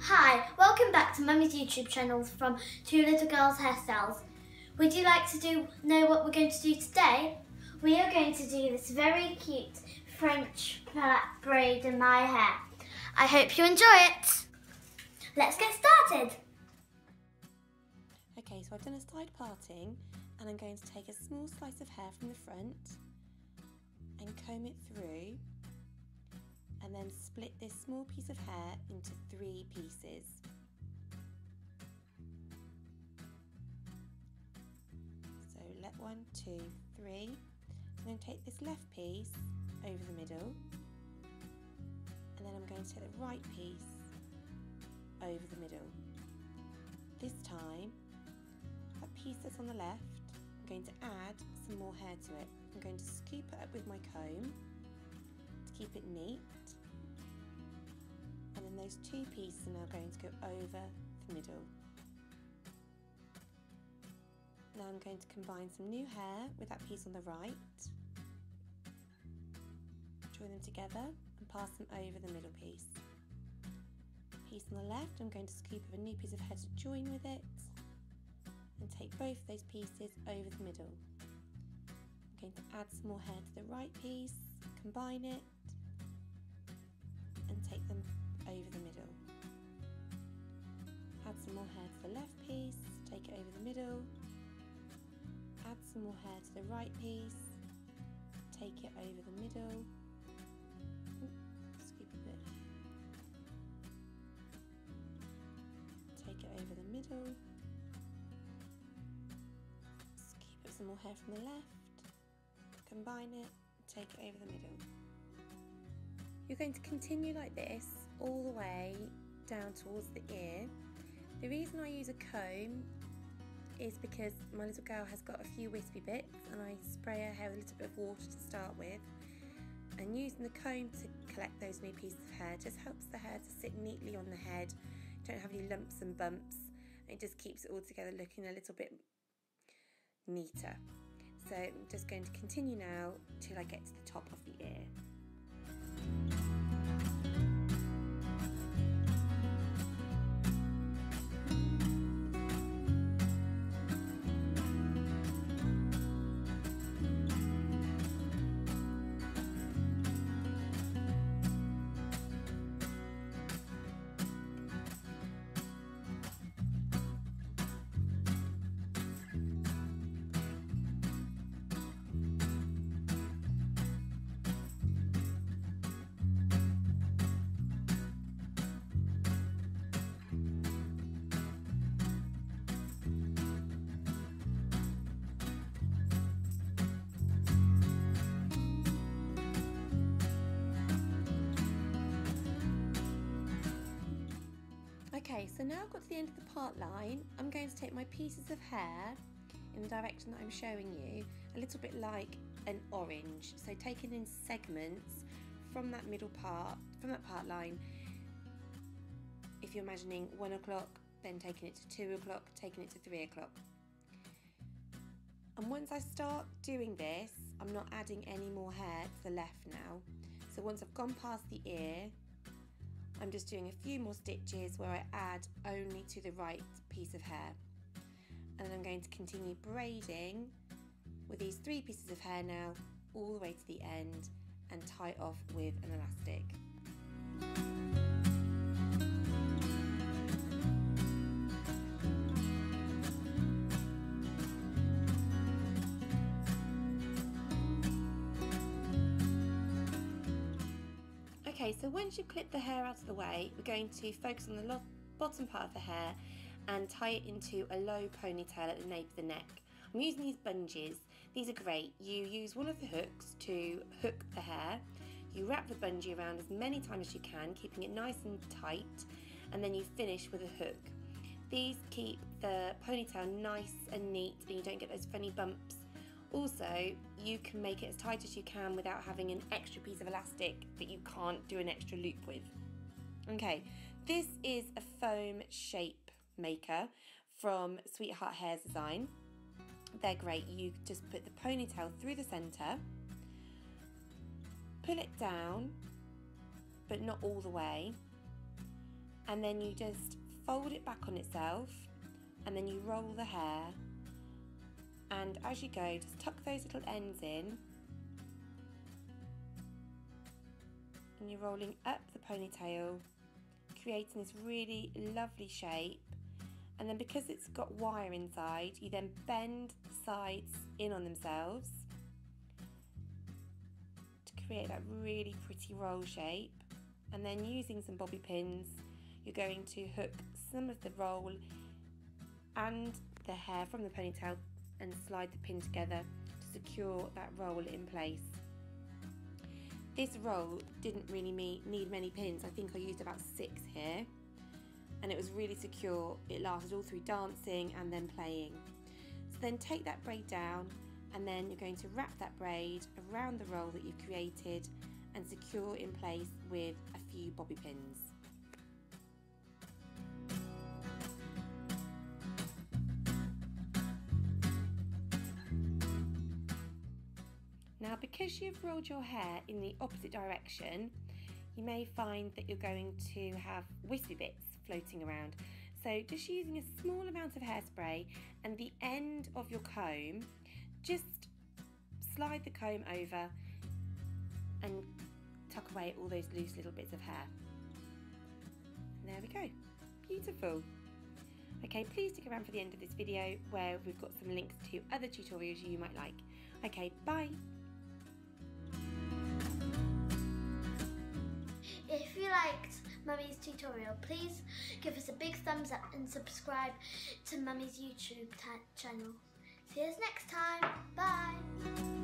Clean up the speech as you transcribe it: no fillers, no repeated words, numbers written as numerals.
Hi, welcome back to Mummy's YouTube channel from Two Little Girls Hairstyles. Would you like to know what we're going to do today? We are going to do this very cute French braid in my hair. I hope you enjoy it. Let's get started. Okay, so I've done a side parting and I'm going to take a small slice of hair from the front and comb it through, and then split this small piece of hair into 3 pieces. So let 1, 2, 3. I'm going to take this left piece over the middle, and then I'm going to take the right piece over the middle. This time, that piece that's on the left, I'm going to add some more hair to it. I'm going to scoop it up with my comb to keep it neat. And then those 2 pieces are now going to go over the middle. Now I'm going to combine some new hair with that piece on the right, join them together and pass them over the middle piece. Piece on the left, I'm going to scoop up a new piece of hair to join with it and take both those pieces over the middle. I'm going to add some more hair to the right piece, combine it and take them over the middle. Add some more hair to the left piece, take it over the middle. Add some more hair to the right piece, take it over the middle. Scoop a bit. Take it over the middle. Scoop up some more hair from the left, combine it, take it over the middle. You're going to continue like this all the way down towards the ear. The reason I use a comb is because my little girl has got a few wispy bits and I spray her hair with a little bit of water to start with, and using the comb to collect those new pieces of hair just helps the hair to sit neatly on the head. You don't have any lumps and bumps, and it just keeps it all together looking a little bit neater. So I'm just going to continue now till I get to the top of the ear. Okay, so now I've got to the end of the part line, I'm going to take my pieces of hair in the direction that I'm showing you, a little bit like an orange. So taking in segments from that middle part, from that part line. If you're imagining 1 o'clock, then taking it to 2 o'clock, taking it to 3 o'clock. And once I start doing this, I'm not adding any more hair to the left now. So once I've gone past the ear, I'm just doing a few more stitches where I add only to the right piece of hair. And then I'm going to continue braiding with these 3 pieces of hair now all the way to the end and tie off with an elastic. Okay, so once you've clipped the hair out of the way, we're going to focus on the bottom part of the hair and tie it into a low ponytail at the nape of the neck. I'm using these bungees. These are great. You use one of the hooks to hook the hair. You wrap the bungee around as many times as you can, keeping it nice and tight, and then you finish with a hook. These keep the ponytail nice and neat and you don't get those funny bumps. Also, you can make it as tight as you can without having an extra piece of elastic that you can't do an extra loop with. Okay, this is a foam shape maker from Sweetheart Hair's design. They're great. You just put the ponytail through the centre, pull it down, but not all the way, and then you just fold it back on itself, and then you roll the hair, and as you go just tuck those little ends in, and you're rolling up the ponytail, creating this really lovely shape. And then because it's got wire inside, you then bend the sides in on themselves to create that really pretty roll shape. And then using some bobby pins, you're going to hook some of the roll and the hair from the ponytail and slide the pin together to secure that roll in place. This roll didn't really need many pins. I think I used about 6 here, and it was really secure. It lasted all through dancing and then playing. So then take that braid down, and then you're going to wrap that braid around the roll that you've created and secure in place with a few bobby pins. Now, because you've rolled your hair in the opposite direction, you may find that you're going to have wispy bits floating around. So just using a small amount of hairspray and the end of your comb, just slide the comb over and tuck away all those loose little bits of hair. And there we go, beautiful. Okay, please stick around for the end of this video where we've got some links to other tutorials you might like. Okay, bye. If you liked Mummy's tutorial, please give us a big thumbs up and subscribe to Mummy's YouTube channel. See us next time. Bye.